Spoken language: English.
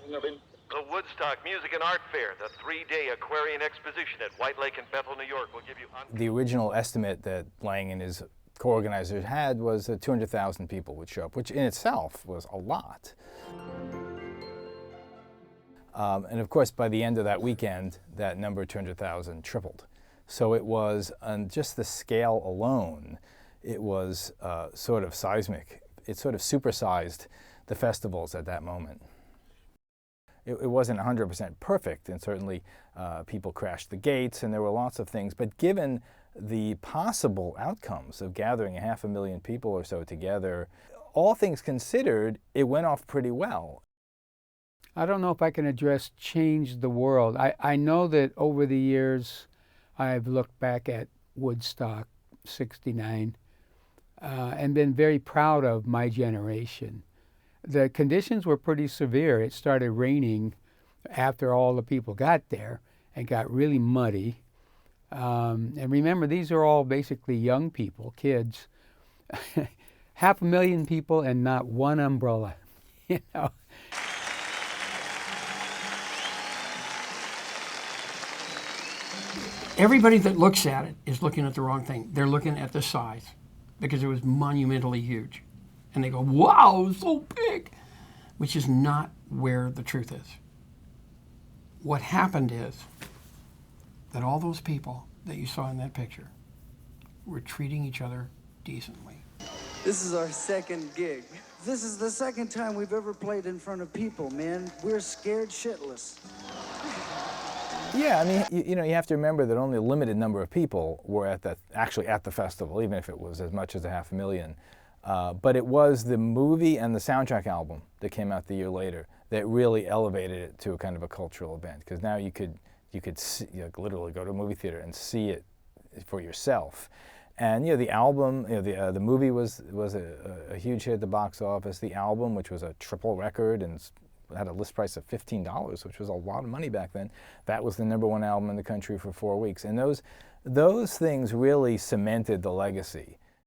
The Woodstock Music and Art Fair, the 3-day Aquarian Exposition at White Lake and Bethel, New York, will give you... The original estimate that Lang and his co-organizers had was that 200,000 people would show up, which in itself was a lot. And of course, by the end of that weekend, that number, 200,000, tripled. So it was, on just the scale alone, it was sort of seismic. It sort of supersized the festivals at that moment. It wasn't 100% perfect, and certainly people crashed the gates, and there were lots of things. But given the possible outcomes of gathering 500,000 people or so together, all things considered, it went off pretty well. I don't know if I can address change the world. I know that over the years, I've looked back at Woodstock '69 and been very proud of my generation. The conditions were pretty severe. It started raining after all the people got there and got really muddy. And remember, these are all basically young people, kids. 500,000 people and not one umbrella, you know. Everybody that looks at it is looking at the wrong thing. They're looking at the size because it was monumentally huge. And they go, wow, so big, which is not where the truth is. What happened is that all those people that you saw in that picture were treating each other decently. This is our second gig. This is the second time we've ever played in front of people, man. We're scared shitless. Yeah, I mean, you have to remember that only a limited number of people were actually at the festival, even if it was as much as 500,000. But it was the movie and the soundtrack album that came out the year later that really elevated it to a kind of a cultural event. Because now you could see, literally go to a movie theater and see it for yourself. And the album, the movie was a huge hit at the box office. The album, which was a triple record and had a list price of $15, which was a lot of money back then, that was the #1 album in the country for 4 weeks. And those things really cemented the legacy